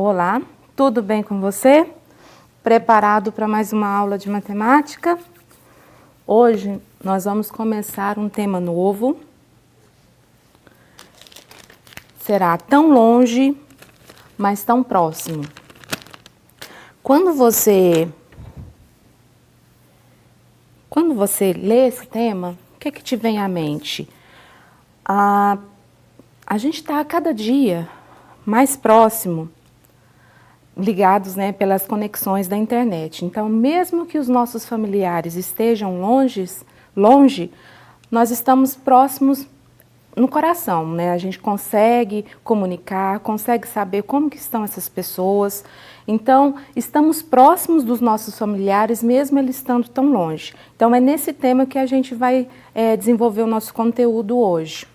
Olá, tudo bem com você? Preparado para mais uma aula de matemática? Hoje nós vamos começar um tema novo. Será tão longe, mas tão próximo. Quando você lê esse tema, o que te vem à mente? A gente está a cada dia mais próximo, ligados, pelas conexões da internet. Então, mesmo que os nossos familiares estejam longe, nós estamos próximos no coração, A gente consegue comunicar, consegue saber como que estão essas pessoas. Então, estamos próximos dos nossos familiares, mesmo eles estando tão longe. Então, é nesse tema que a gente vai desenvolver o nosso conteúdo hoje.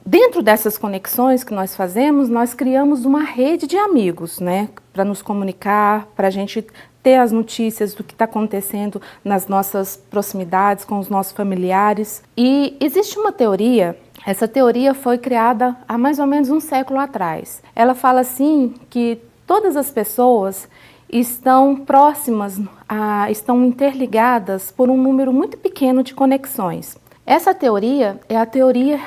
Dentro dessas conexões que nós fazemos, nós criamos uma rede de amigos, para nos comunicar, para a gente ter as notícias do que está acontecendo nas nossas proximidades, com os nossos familiares. E existe uma teoria, essa teoria foi criada há mais ou menos um século atrás. Ela fala assim que todas as pessoas estão próximas, estão interligadas por um número muito pequeno de conexões. Essa teoria é a teoria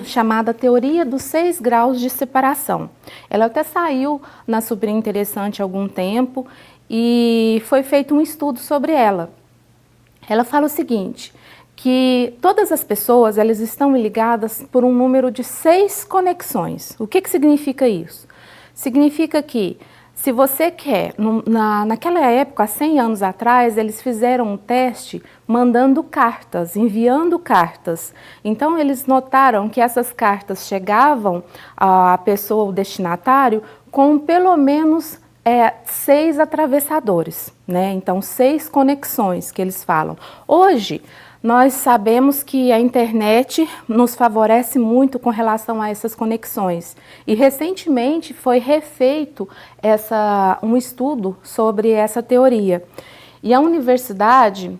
chamada teoria dos 6 graus de separação. Ela até saiu na Super Interessante há algum tempo e foi feito um estudo sobre ela. Ela fala o seguinte, que todas as pessoas elas estão ligadas por um número de 6 conexões. O que significa isso? Significa que se você quer, naquela época, há 100 anos atrás, eles fizeram um teste mandando cartas, enviando cartas. Então, eles notaram que essas cartas chegavam à pessoa, o destinatário, com pelo menos 6 atravessadores, Então, 6 conexões que eles falam. Hoje, nós sabemos que a internet nos favorece muito com relação a essas conexões. E recentemente foi refeito um estudo sobre essa teoria. E a universidade,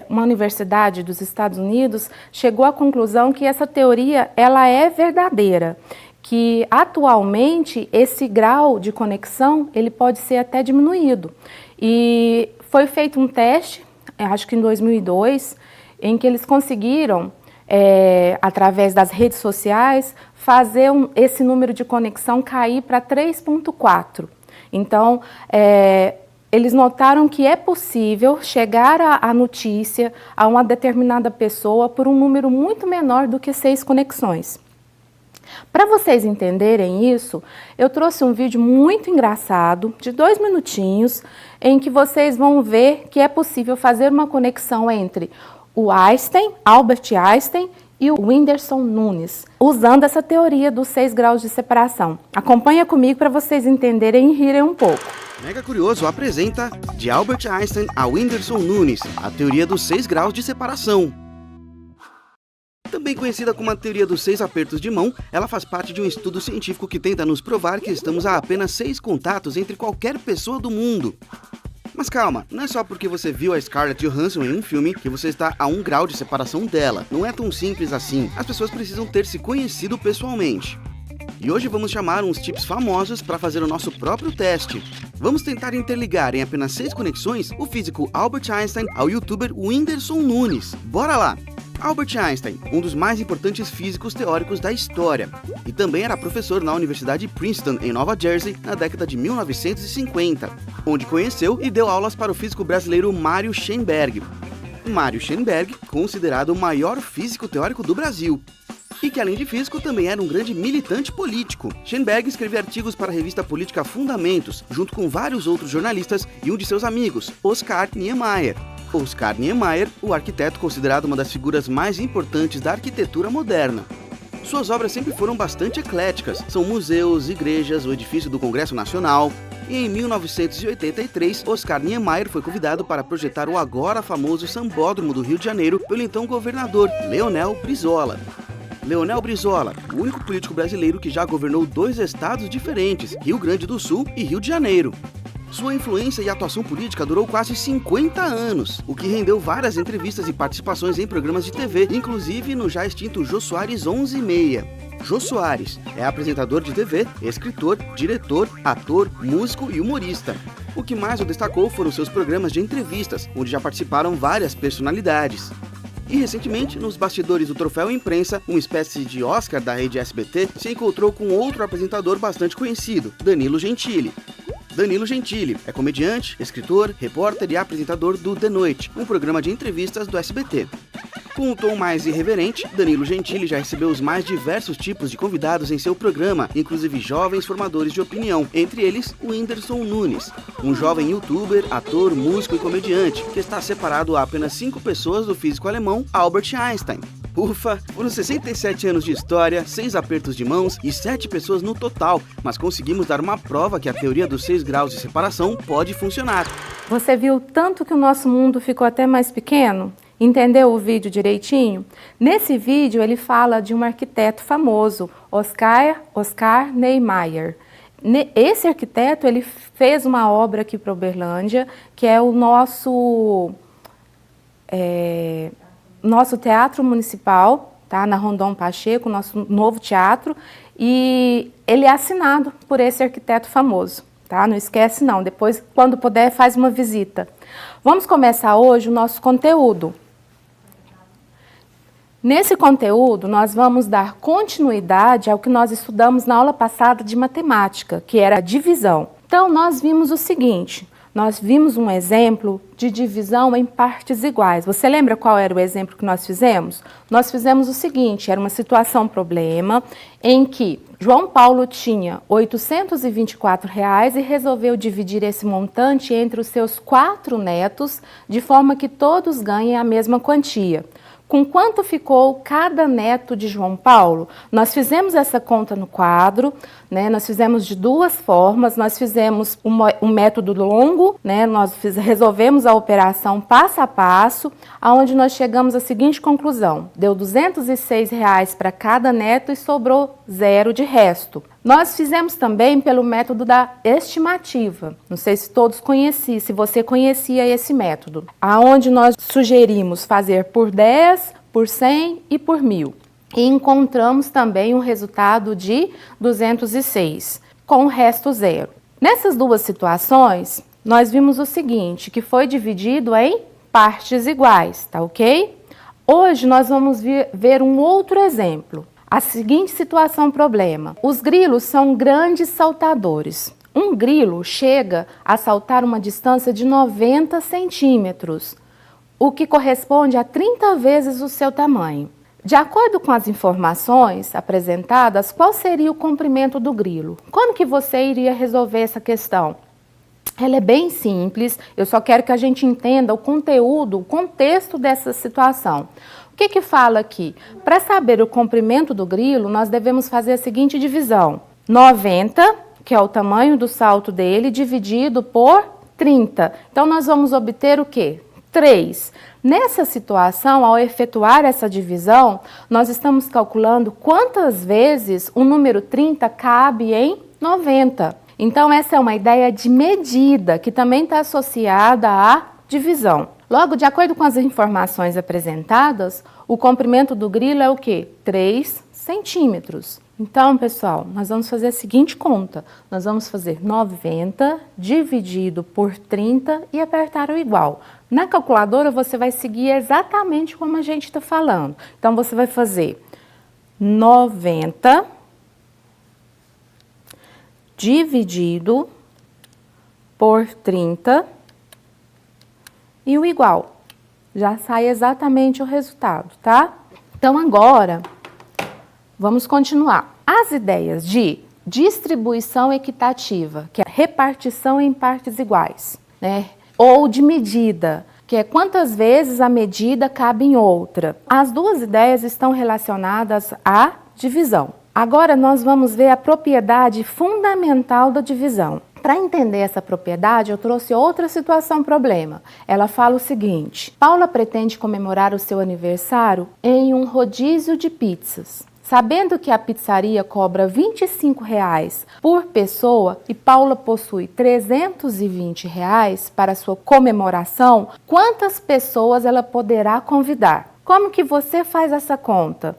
uma universidade dos Estados Unidos, chegou à conclusão que essa teoria ela é verdadeira. Que atualmente esse grau de conexão ele pode ser até diminuído. E foi feito um teste, acho que em 2002, em que eles conseguiram, através das redes sociais, fazer esse número de conexão cair para 3,4. Então, eles notaram que é possível chegar à notícia a uma determinada pessoa por um número muito menor do que 6 conexões. Para vocês entenderem isso, eu trouxe um vídeo muito engraçado, de 2 minutinhos, em que vocês vão ver que é possível fazer uma conexão entre o Albert Einstein e o Whindersson Nunes, usando essa teoria dos 6 graus de separação. Acompanha comigo para vocês entenderem e rirem um pouco. Mega Curioso apresenta de Albert Einstein a Whindersson Nunes, a teoria dos 6 graus de separação. Também conhecida como a teoria dos 6 apertos de mão, ela faz parte de um estudo científico que tenta nos provar que estamos a apenas 6 contatos entre qualquer pessoa do mundo. Mas calma, não é só porque você viu a Scarlett Johansson em um filme que você está a 1 grau de separação dela. Não é tão simples assim. As pessoas precisam ter se conhecido pessoalmente. E hoje vamos chamar uns tips famosos para fazer o nosso próprio teste. Vamos tentar interligar em apenas 6 conexões o físico Albert Einstein ao youtuber Whindersson Nunes. Bora lá! Albert Einstein, um dos mais importantes físicos teóricos da história, e também era professor na Universidade de Princeton, em Nova Jersey, na década de 1950, onde conheceu e deu aulas para o físico brasileiro Mário Schoenberg. Mário Schoenberg, considerado o maior físico teórico do Brasil, e que além de físico também era um grande militante político. Schoenberg escrevia artigos para a revista política Fundamentos, junto com vários outros jornalistas e um de seus amigos, Oscar Niemeyer. Oscar Niemeyer, o arquiteto considerado uma das figuras mais importantes da arquitetura moderna. Suas obras sempre foram bastante ecléticas, são museus, igrejas, o edifício do Congresso Nacional. E em 1983, Oscar Niemeyer foi convidado para projetar o agora famoso Sambódromo do Rio de Janeiro pelo então governador Leonel Brizola. Leonel Brizola, o único político brasileiro que já governou 2 estados diferentes, Rio Grande do Sul e Rio de Janeiro. Sua influência e atuação política durou quase 50 anos, o que rendeu várias entrevistas e participações em programas de TV, inclusive no já extinto Jô Soares 11:30. Jô Soares é apresentador de TV, escritor, diretor, ator, músico e humorista. O que mais o destacou foram seus programas de entrevistas, onde já participaram várias personalidades. E recentemente, nos bastidores do Troféu Imprensa, uma espécie de Oscar da rede SBT, se encontrou com outro apresentador bastante conhecido, Danilo Gentili. Danilo Gentili é comediante, escritor, repórter e apresentador do The Noite, um programa de entrevistas do SBT. Com um tom mais irreverente, Danilo Gentili já recebeu os mais diversos tipos de convidados em seu programa, inclusive jovens formadores de opinião, entre eles o Whindersson Nunes, um jovem youtuber, ator, músico e comediante, que está separado a apenas 5 pessoas do físico alemão Albert Einstein. Ufa, foram 67 anos de história, 6 apertos de mãos e 7 pessoas no total, mas conseguimos dar uma prova que a teoria dos 6 graus de separação pode funcionar. Você viu tanto que o nosso mundo ficou até mais pequeno? Entendeu o vídeo direitinho? Nesse vídeo ele fala de um arquiteto famoso, Oscar Niemeyer. Esse arquiteto ele fez uma obra aqui para Uberlândia, que é o nosso teatro municipal, tá? Na Rondon Pacheco, nosso novo teatro, e ele é assinado por esse arquiteto famoso. Tá? Não esquece não, depois quando puder faz uma visita. Vamos começar hoje o nosso conteúdo. Nesse conteúdo, nós vamos dar continuidade ao que nós estudamos na aula passada de matemática, que era a divisão. Então, nós vimos o seguinte, nós vimos um exemplo de divisão em partes iguais. Você lembra qual era o exemplo que nós fizemos? Nós fizemos o seguinte, era uma situação-problema em que João Paulo tinha R$ 824 e resolveu dividir esse montante entre os seus 4 netos, de forma que todos ganhem a mesma quantia. Com quanto ficou cada neto de João Paulo? Nós fizemos essa conta no quadro, né? Nós fizemos de 2 formas, nós fizemos um método longo, né? Nós resolvemos a operação passo a passo, aonde nós chegamos à seguinte conclusão, deu R$ 206 para cada neto e sobrou 0 de resto. Nós fizemos também pelo método da estimativa, não sei se todos conheciam, se você conhecia esse método, aonde nós sugerimos fazer por 10, por 100 e por 1000. E encontramos também um resultado de 206, com o resto 0. Nessas 2 situações, nós vimos o seguinte, que foi dividido em partes iguais, tá ok? Hoje nós vamos ver um outro exemplo. A seguinte situação-problema. Os grilos são grandes saltadores. Um grilo chega a saltar uma distância de 90 centímetros, o que corresponde a 30 vezes o seu tamanho. De acordo com as informações apresentadas, qual seria o comprimento do grilo? Como que você iria resolver essa questão? Ela é bem simples, eu só quero que a gente entenda o conteúdo, o contexto dessa situação. O que fala aqui? Para saber o comprimento do grilo, nós devemos fazer a seguinte divisão. 90, que é o tamanho do salto dele, dividido por 30. Então, nós vamos obter o quê? 3. Nessa situação, ao efetuar essa divisão, nós estamos calculando quantas vezes o número 30 cabe em 90. Então, essa é uma ideia de medida, que também está associada à divisão. Logo, de acordo com as informações apresentadas, o comprimento do grilo é o quê? 3 centímetros. Então, pessoal, nós vamos fazer a seguinte conta. Nós vamos fazer 90 dividido por 30 e apertar o igual. Na calculadora, você vai seguir exatamente como a gente está falando. Então, você vai fazer 90 dividido por 30 e o igual. Já sai exatamente o resultado, tá? Então, agora, vamos continuar. As ideias de distribuição equitativa, que é repartição em partes iguais, né? Ou de medida, que é quantas vezes a medida cabe em outra. As 2 ideias estão relacionadas à divisão. Agora, nós vamos ver a propriedade fundamental da divisão. Para entender essa propriedade, eu trouxe outra situação-problema. Ela fala o seguinte: Paula pretende comemorar o seu aniversário em um rodízio de pizzas. Sabendo que a pizzaria cobra R$ 25,00 por pessoa e Paula possui R$ 320,00 para sua comemoração, quantas pessoas ela poderá convidar? Como que você faz essa conta?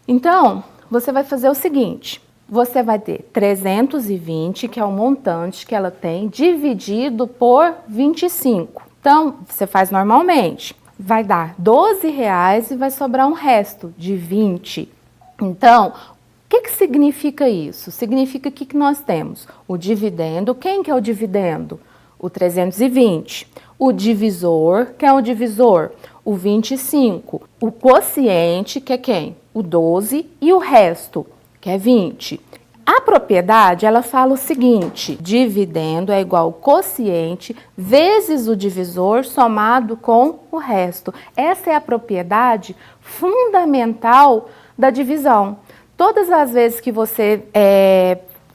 Então, você vai fazer o seguinte, você vai ter 320, que é o montante que ela tem, dividido por 25. Então, você faz normalmente. Vai dar R$12 e vai sobrar um resto de 20. Então, o que significa isso? Significa que nós temos o dividendo. Quem que é o dividendo? O 320. O divisor, quem é o divisor? O 25. O quociente, que é quem? O 12. E o resto, que é 20. A propriedade, ela fala o seguinte, dividendo é igual ao quociente vezes o divisor somado com o resto. Essa é a propriedade fundamental da divisão. Todas as vezes que você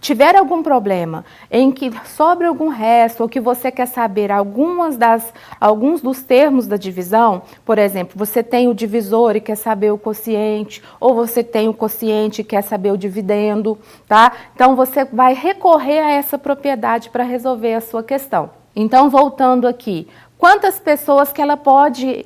tiver algum problema em que sobre algum resto ou que você quer saber alguns dos termos da divisão, por exemplo, você tem o divisor e quer saber o quociente, ou você tem o quociente e quer saber o dividendo, tá? Então, você vai recorrer a essa propriedade para resolver a sua questão. Então, voltando aqui, quantas pessoas que ela pode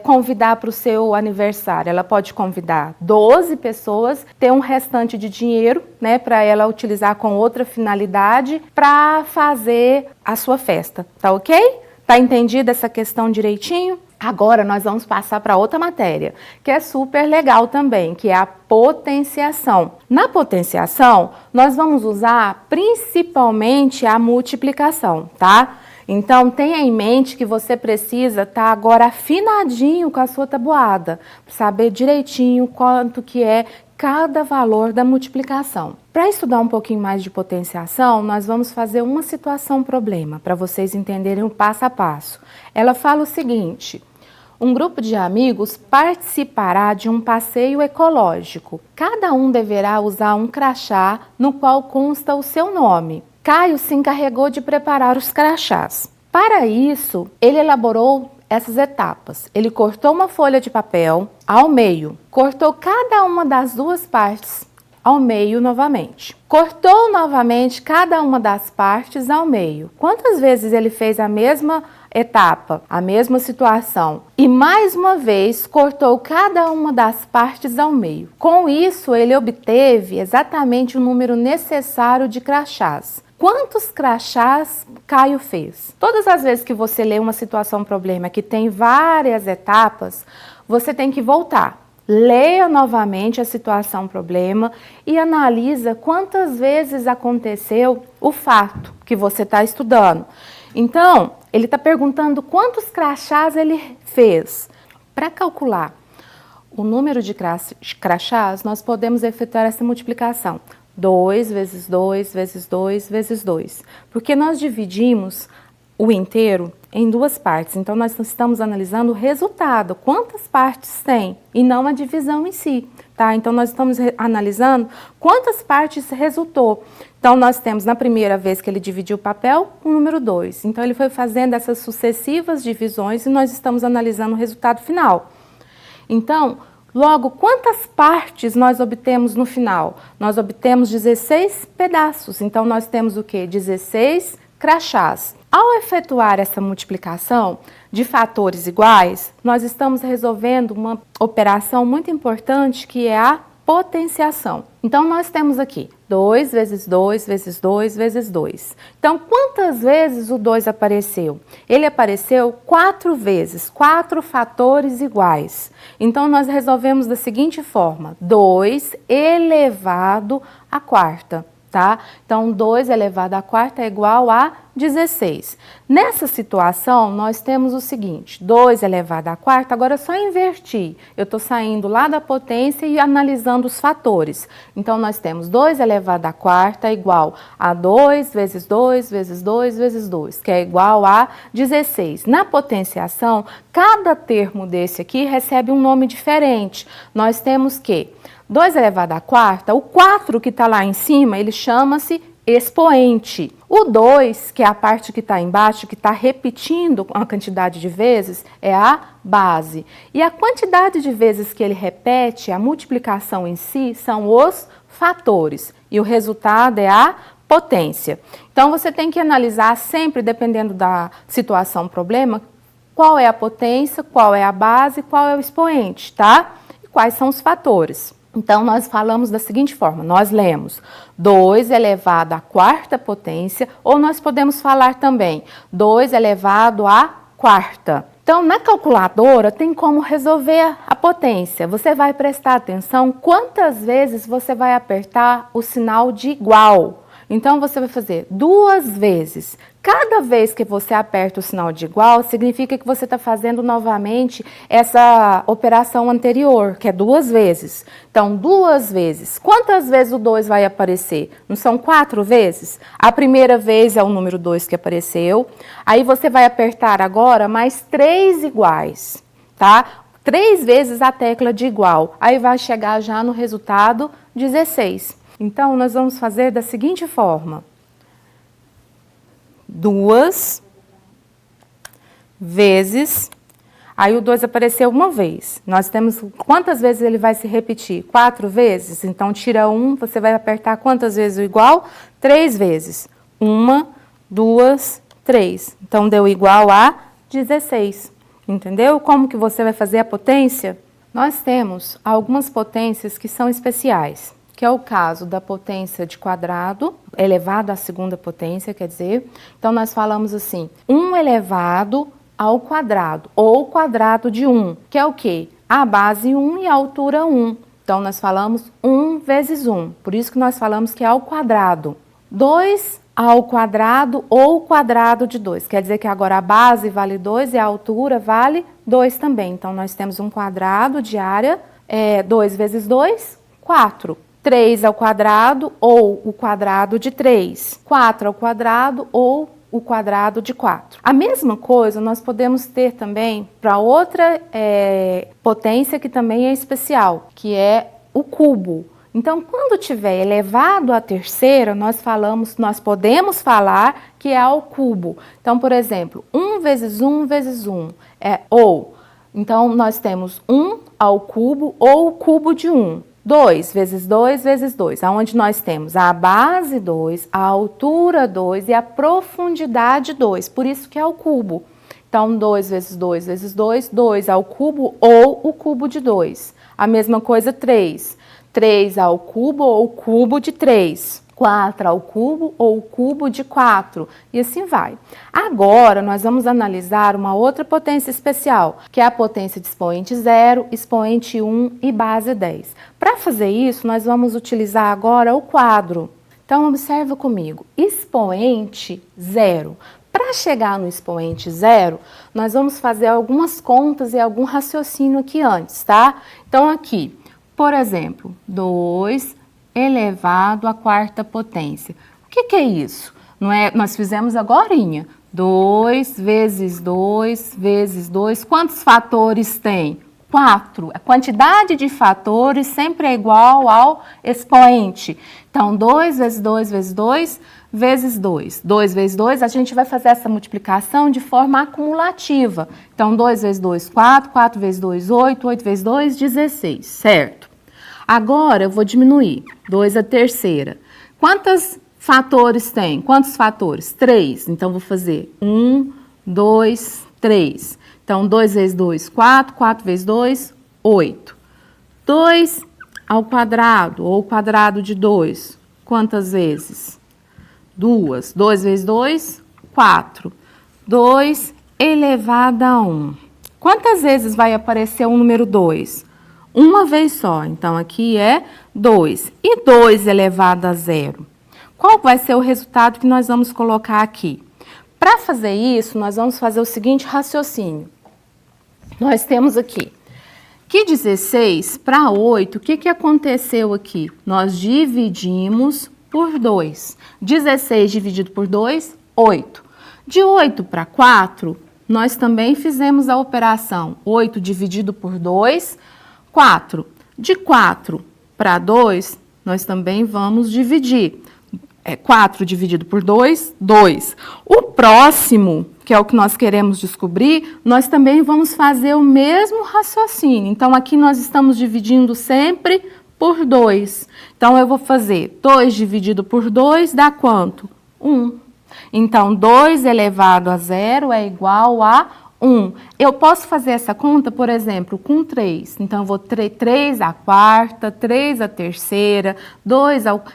convidar para o seu aniversário? Ela pode convidar 12 pessoas, ter um restante de dinheiro, né, para ela utilizar com outra finalidade para fazer a sua festa, tá ok? Tá entendida essa questão direitinho? Agora nós vamos passar para outra matéria, que é super legal também, que é a potenciação. Na potenciação, nós vamos usar principalmente a multiplicação, tá? Então, tenha em mente que você precisa estar agora afinadinho com a sua tabuada, para saber direitinho quanto que é cada valor da multiplicação. Para estudar um pouquinho mais de potenciação, nós vamos fazer uma situação-problema, para vocês entenderem o passo a passo. Ela fala o seguinte: um grupo de amigos participará de um passeio ecológico. Cada um deverá usar um crachá no qual consta o seu nome. Caio se encarregou de preparar os crachás. Para isso, ele elaborou essas etapas. Ele cortou uma folha de papel ao meio, cortou cada uma das duas partes ao meio novamente. Cortou novamente cada uma das partes ao meio. Quantas vezes ele fez a mesma etapa, a mesma situação? E mais uma vez cortou cada uma das partes ao meio. Com isso, ele obteve exatamente o número necessário de crachás. Quantos crachás Caio fez? Todas as vezes que você lê uma situação-problema que tem várias etapas, você tem que voltar. Leia novamente a situação-problema e analisa quantas vezes aconteceu o fato que você está estudando. Então, ele está perguntando quantos crachás ele fez. Para calcular o número de crachás, nós podemos efetuar essa multiplicação. 2 vezes 2 vezes 2 vezes 2. Porque nós dividimos o inteiro em duas partes. Então, nós estamos analisando o resultado. Quantas partes tem? E não a divisão em si. Tá? Então, nós estamos analisando quantas partes resultou. Então, nós temos na primeira vez que ele dividiu o papel, o número 2. Então, ele foi fazendo essas sucessivas divisões e nós estamos analisando o resultado final. Então, logo, quantas partes nós obtemos no final? Nós obtemos 16 pedaços. Então, nós temos o quê? 16 crachás. Ao efetuar essa multiplicação de fatores iguais, nós estamos resolvendo uma operação muito importante, que é a potenciação. Então, nós temos aqui 2 vezes 2 vezes 2 vezes 2. Então, quantas vezes o 2 apareceu? Ele apareceu 4 vezes, 4 fatores iguais. Então, nós resolvemos da seguinte forma: 2 elevado à quarta. Tá? Então, 2 elevado à quarta é igual a 16. Nessa situação, nós temos o seguinte: 2 elevado à quarta, agora é só invertir. Eu estou saindo lá da potência e analisando os fatores. Então, nós temos 2 elevado à quarta igual a 2 vezes 2 vezes 2 vezes 2, que é igual a 16. Na potenciação, cada termo desse aqui recebe um nome diferente. Nós temos que 2 elevado à quarta, o 4 que está lá em cima, ele chama-se expoente. O 2, que é a parte que está embaixo, que está repetindo a quantidade de vezes, é a base. E a quantidade de vezes que ele repete, a multiplicação em si, são os fatores. E o resultado é a potência. Então, você tem que analisar sempre, dependendo da situação, problema, qual é a potência, qual é a base, qual é o expoente, tá? E quais são os fatores. Então, nós falamos da seguinte forma, nós lemos 2 elevado à quarta potência, ou nós podemos falar também 2 elevado à quarta. Então, na calculadora, tem como resolver a potência. Você vai prestar atenção quantas vezes você vai apertar o sinal de igual. Então, você vai fazer 2 vezes. Cada vez que você aperta o sinal de igual, significa que você está fazendo novamente essa operação anterior, que é 2 vezes. Então, 2 vezes. Quantas vezes o 2 vai aparecer? Não são 4 vezes? A primeira vez é o número 2 que apareceu. Aí, você vai apertar agora mais 3 iguais, tá? 3 vezes a tecla de igual. Aí, vai chegar já no resultado 16. Então, nós vamos fazer da seguinte forma. 2 vezes, aí o 2 apareceu uma vez. Nós temos, quantas vezes ele vai se repetir? 4 vezes? Então, tira 1, você vai apertar quantas vezes o igual? 3 vezes. 1, 2, 3. Então, deu igual a 16. Entendeu? Como que você vai fazer a potência? Nós temos algumas potências que são especiais, que é o caso da potência de quadrado, elevado à segunda potência, quer dizer. Então, nós falamos assim, 1 elevado ao quadrado, ou quadrado de 1, que é o quê? A base 1 e a altura 1. Então, nós falamos 1 vezes 1, por isso que nós falamos que é ao quadrado. 2 ao quadrado ou quadrado de 2, quer dizer que agora a base vale 2 e a altura vale 2 também. Então, nós temos um quadrado de área, 2 vezes 2, 4. 3 ao quadrado ou o quadrado de 3. 4 ao quadrado ou o quadrado de 4. A mesma coisa nós podemos ter também para outra potência que também é especial, que é o cubo. Então, quando tiver elevado à terceira, nós podemos falar que é ao cubo. Então, por exemplo, 1 vezes 1 vezes 1 então, nós temos 1 ao cubo ou o cubo de 1. 2 vezes 2 vezes 2, onde nós temos a base 2, a altura 2 e a profundidade 2, por isso que é o cubo. Então, 2 vezes 2 vezes 2, 2 ao cubo ou o cubo de 2. A mesma coisa 3, 3 ao cubo ou o cubo de 3. 4 ao cubo ou o cubo de 4, e assim vai. Agora, nós vamos analisar uma outra potência especial, que é a potência de expoente 0, expoente 1 e base 10. Para fazer isso, nós vamos utilizar agora o quadro. Então, observa comigo, expoente 0. Para chegar no expoente 0, nós vamos fazer algumas contas e algum raciocínio aqui antes, tá? Então, aqui, por exemplo, 2 elevado à quarta potência. O que é isso? Não é? Nós fizemos agorinha. 2 vezes 2 vezes 2. Quantos fatores tem? 4. A quantidade de fatores sempre é igual ao expoente. Então, 2 vezes 2 vezes 2 vezes 2. 2 vezes 2, a gente vai fazer essa multiplicação de forma acumulativa. Então, 2 vezes 2, 4. 4 vezes 2, 8. 8 vezes 2, 16. Certo? Agora, eu vou diminuir. 2 à terceira. Quantos fatores tem? Quantos fatores? 3. Então, vou fazer 1, 2, 3. Então, 2 vezes 2, 4. 4 vezes 2, 8. 2 ao quadrado, ou quadrado de 2. Quantas vezes? 2. 2 vezes 2, 4. 2 elevado a 1. Quantas vezes vai aparecer o número 2? Uma vez só, então aqui é 2. E 2 elevado a 0? Qual vai ser o resultado que nós vamos colocar aqui? Para fazer isso, nós vamos fazer o seguinte raciocínio. Nós temos aqui que 16 para 8, o que aconteceu aqui? Nós dividimos por 2. 16 dividido por 2, 8. De 8 para 4, nós também fizemos a operação. 8 dividido por 2, 4. De 4 para 2, nós também vamos dividir. 4 dividido por 2, 2. O próximo, que é o que nós queremos descobrir, nós também vamos fazer o mesmo raciocínio. Então, aqui nós estamos dividindo sempre por 2. Então, eu vou fazer 2 dividido por 2 dá quanto? 1. Então, 2 elevado a 0 é igual a 1. Eu posso fazer essa conta, por exemplo, com 3. Então, eu vou 3 à quarta, 3 à terceira,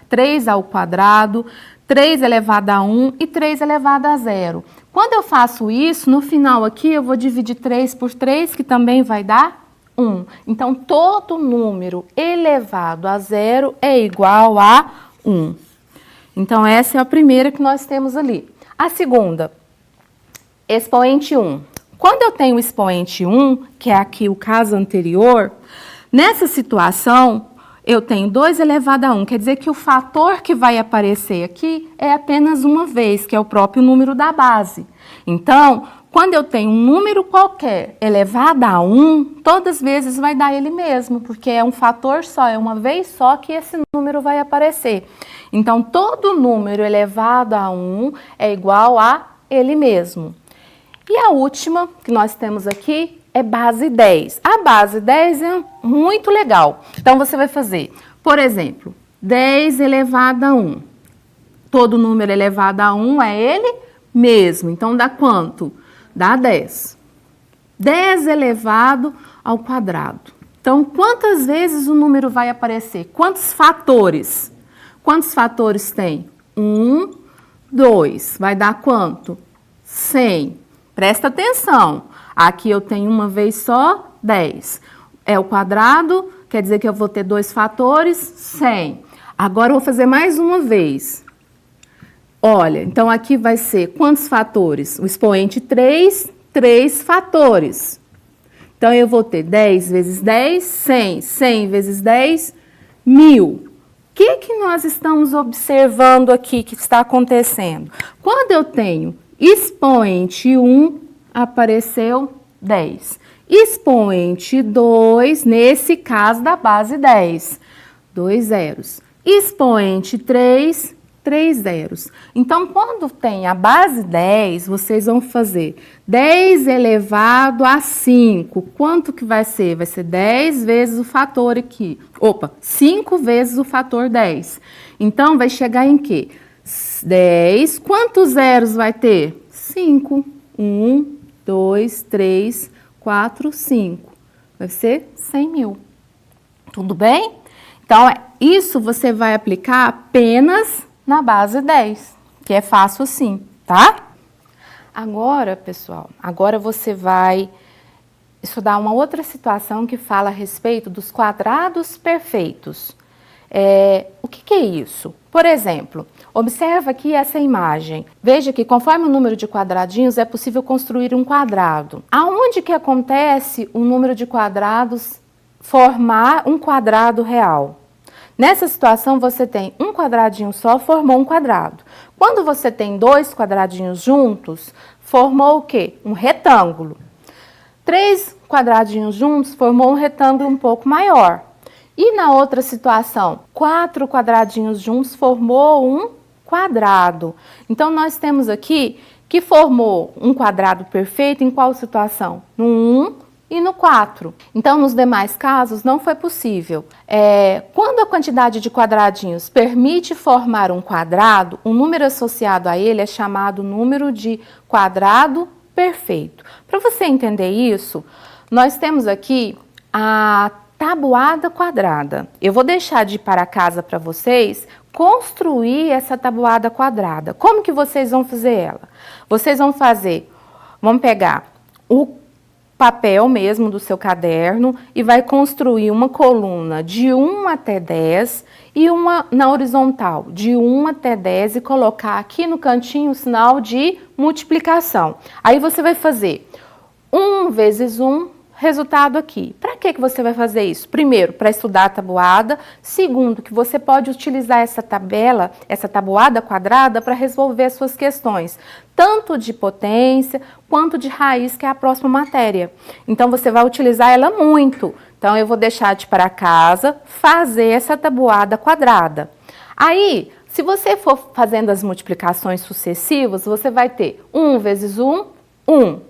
3 ao quadrado, 3 elevado a 1 e 3 elevado a 0. Quando eu faço isso, no final aqui, eu vou dividir 3 por 3, que também vai dar 1. Então, todo número elevado a 0 é igual a 1. Então, essa é a primeira que nós temos ali. A segunda, expoente 1. Quando eu tenho o expoente 1, que é aqui o caso anterior, nessa situação, eu tenho 2 elevado a 1. Quer dizer que o fator que vai aparecer aqui é apenas uma vez, que é o próprio número da base. Então, quando eu tenho um número qualquer elevado a 1, todas as vezes vai dar ele mesmo, porque é um fator só, é uma vez só que esse número vai aparecer. Então, todo número elevado a 1 é igual a ele mesmo. E a última que nós temos aqui é base 10. A base 10 é muito legal. Então, você vai fazer, por exemplo, 10 elevado a 1. Todo número elevado a 1 é ele mesmo. Então, dá quanto? Dá 10. 10 elevado ao quadrado. Então, quantas vezes o número vai aparecer? Quantos fatores? Quantos fatores tem? 1, 2. Vai dar quanto? 100. Presta atenção. Aqui eu tenho uma vez só, 10. É o quadrado, quer dizer que eu vou ter 2 fatores, 100. Agora eu vou fazer mais uma vez. Olha, então aqui vai ser quantos fatores? O expoente 3, 3 fatores. Então, eu vou ter 10 vezes 10, 100. 100 vezes 10, 1000. O que nós estamos observando aqui que está acontecendo? Quando eu tenho expoente 1, apareceu 10. Expoente 2, nesse caso da base 10, 2 zeros. Expoente 3, 3 zeros. Então, quando tem a base 10, vocês vão fazer 10 elevado a 5. Quanto que vai ser? Vai ser 10 vezes o fator aqui. 5 vezes o fator 10. Então, vai chegar em quê? 10. Quantos zeros vai ter? 5. 1, 2, 3, 4, 5. Vai ser 100 mil. Tudo bem? Então, isso você vai aplicar apenas na base 10, que é fácil assim, tá? Agora, pessoal, você vai estudar uma outra situação que fala a respeito dos quadrados perfeitos. O que é isso? Por exemplo, observa aqui essa imagem. Veja que conforme o número de quadradinhos é possível construir um quadrado. Aonde que acontece o número de quadrados formar um quadrado real? Nessa situação, você tem um quadradinho só, formou um quadrado. Quando você tem 2 quadradinhos juntos, formou o quê? Um retângulo. 3 quadradinhos juntos, formou um retângulo um pouco maior. E na outra situação, 4 quadradinhos juntos, formou um quadrado. Então, nós temos aqui que formou um quadrado perfeito em qual situação? No 1 e no 4. Então, nos demais casos, não foi possível. Quando a quantidade de quadradinhos permite formar um quadrado, o número associado a ele é chamado número de quadrado perfeito. Para você entender isso, nós temos aqui a tabuada quadrada. Eu vou deixar de ir para casa para vocês construir essa tabuada quadrada. Como que vocês vão fazer ela? Vocês vão pegar o papel mesmo do seu caderno e vai construir uma coluna de 1 até 10 e uma na horizontal de 1 até 10 e colocar aqui no cantinho o sinal de multiplicação. Aí você vai fazer 1 vezes 1, resultado aqui. Para que você vai fazer isso? Primeiro, para estudar a tabuada. Segundo, que você pode utilizar essa tabuada quadrada para resolver as suas questões, tanto de potência quanto de raiz, que é a próxima matéria. Então, você vai utilizar ela muito. Então, eu vou deixar de ir para casa fazer essa tabuada quadrada. Aí, Se você for fazendo as multiplicações sucessivas, você vai ter 1 vezes 1, 1.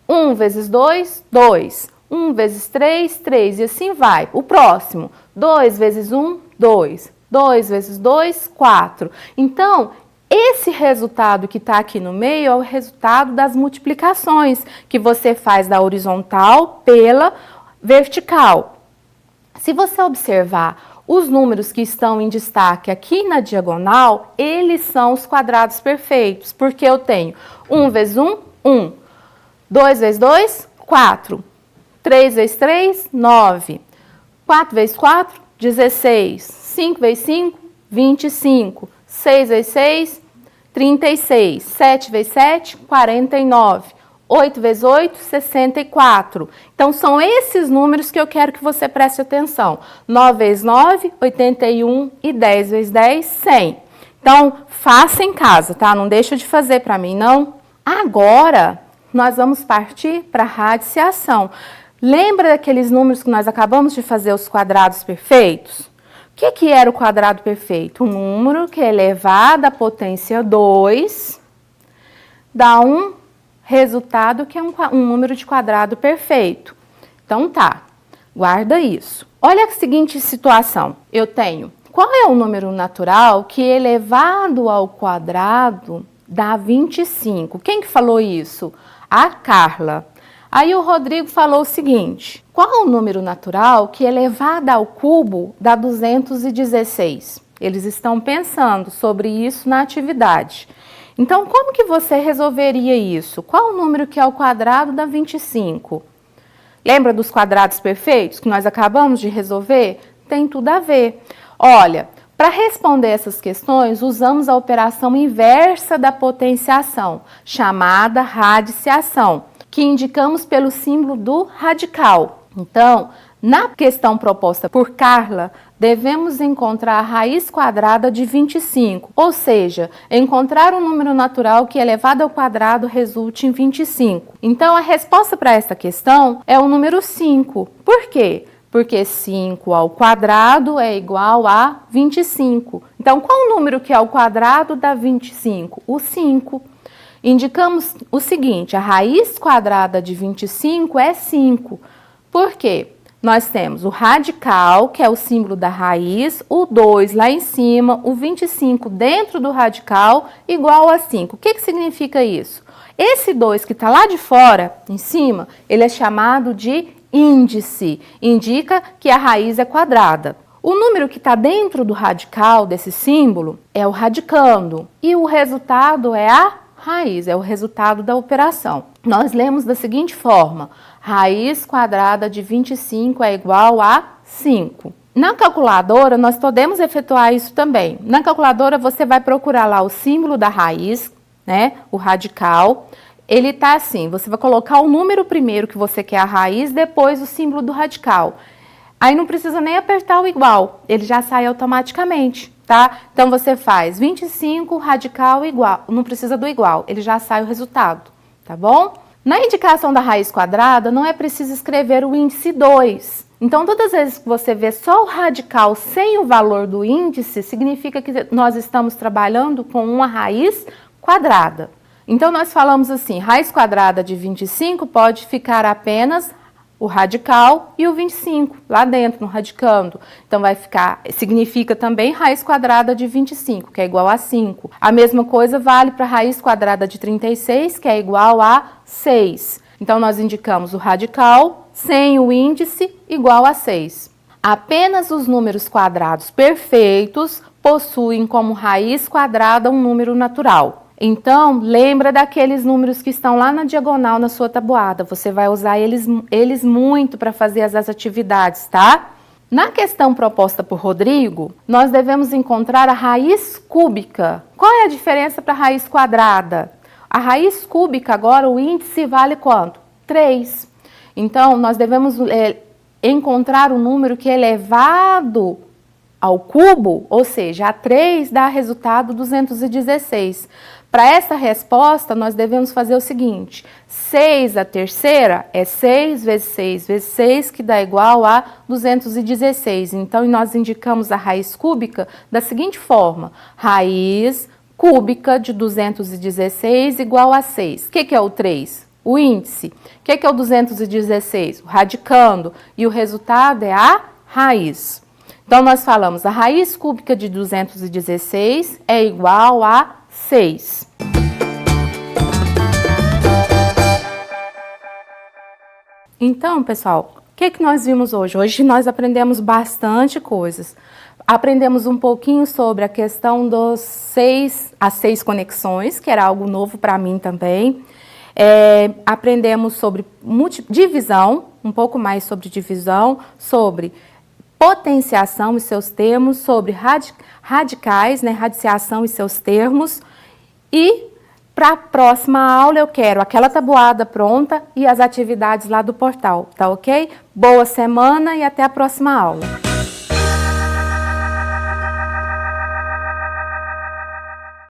1 vezes 2, 2. 1 vezes 3, 3. E assim vai. O próximo, 2 vezes 1, 2. 2 vezes 2, 4. Então, esse resultado que está aqui no meio é o resultado das multiplicações que você faz da horizontal pela vertical. Se você observar os números que estão em destaque aqui na diagonal, eles são os quadrados perfeitos, porque eu tenho 1 vezes 1, 1. 2 vezes 2, 4. 3 vezes 3, 9. 4 vezes 4, 16. 5 vezes 5, 25. 6 vezes 6, 36. 7 vezes 7, 49. 8 vezes 8, 64. Então, são esses números que eu quero que você preste atenção. 9 vezes 9, 81 e 10 vezes 10, 100. Então, faça em casa, tá? Não deixa de fazer para mim, não. Agora, nós vamos partir para a radiciação. Lembra daqueles números que nós acabamos de fazer, os quadrados perfeitos? O que era o quadrado perfeito? Um número que é elevado à potência 2 dá um resultado que é um número de quadrado perfeito. Então tá, guarda isso. Olha a seguinte situação. Eu tenho, qual é o número natural que elevado ao quadrado dá 25? Quem que falou isso? A Carla. Aí o Rodrigo falou o seguinte: qual é o número natural que elevado ao cubo dá 216? Eles estão pensando sobre isso na atividade. Então, como que você resolveria isso? Qual o número que é o quadrado dá 25? Lembra dos quadrados perfeitos que nós acabamos de resolver? Tem tudo a ver. Olha, para responder essas questões, usamos a operação inversa da potenciação, chamada radiciação, que indicamos pelo símbolo do radical. Então, na questão proposta por Carla, devemos encontrar a raiz quadrada de 25, ou seja, encontrar um número natural que elevado ao quadrado resulte em 25. Então, a resposta para essa questão é o número 5. Por quê? Porque 5 ao quadrado é igual a 25. Então, qual o número que ao quadrado dá 25? O 5. Indicamos o seguinte: a raiz quadrada de 25 é 5. Por quê? Nós temos o radical, que é o símbolo da raiz, o 2 lá em cima, o 25 dentro do radical, igual a 5. O que significa isso? Esse 2 que está lá de fora, em cima, ele é chamado de índice. Indica que a raiz é quadrada. O número que está dentro do radical desse símbolo é o radicando. E o resultado é a raiz, é o resultado da operação. Nós lemos da seguinte forma: raiz quadrada de 25 é igual a 5. Na calculadora, nós podemos efetuar isso também. Na calculadora, você vai procurar lá o símbolo da raiz, né, o radical. Ele tá assim, você vai colocar o número primeiro que você quer a raiz, depois o símbolo do radical. Aí não precisa nem apertar o igual, ele já sai automaticamente, tá? Então você faz 25 radical igual, não precisa do igual, ele já sai o resultado, tá bom? Na indicação da raiz quadrada, não é preciso escrever o índice 2. Então, todas as vezes que você vê só o radical sem o valor do índice, significa que nós estamos trabalhando com uma raiz quadrada. Então, nós falamos assim, raiz quadrada de 25 pode ficar apenas o radical e o 25, lá dentro, no radicando. Então, vai ficar, significa também raiz quadrada de 25, que é igual a 5. A mesma coisa vale para a raiz quadrada de 36, que é igual a 6. Então, nós indicamos o radical sem o índice igual a 6. Apenas os números quadrados perfeitos possuem como raiz quadrada um número natural. Então, lembra daqueles números que estão lá na diagonal na sua tabuada. Você vai usar eles muito para fazer as atividades, tá? Na questão proposta por Rodrigo, nós devemos encontrar a raiz cúbica. Qual é a diferença para a raiz quadrada? A raiz cúbica, agora, o índice vale quanto? 3. Então, nós devemos encontrar um número que é elevado ao cubo, ou seja, a 3 dá resultado 216. Para essa resposta, nós devemos fazer o seguinte: 6 a terceira é 6 vezes 6 vezes 6, que dá igual a 216. Então, nós indicamos a raiz cúbica da seguinte forma: raiz cúbica de 216 igual a 6. O que é o 3? O índice. O que é o 216? O radicando. E o resultado é a raiz. Então, nós falamos a raiz cúbica de 216 é igual a 6. Então, pessoal, o que nós vimos hoje? Hoje nós aprendemos bastante coisas. Aprendemos um pouquinho sobre a questão as 6 conexões, que era algo novo para mim também. Aprendemos sobre divisão, um pouco mais sobre divisão, sobre potenciação e seus termos, sobre radicais, né, radiciação e seus termos. E para a próxima aula eu quero aquela tabuada pronta e as atividades lá do portal, tá ok? Boa semana e até a próxima aula.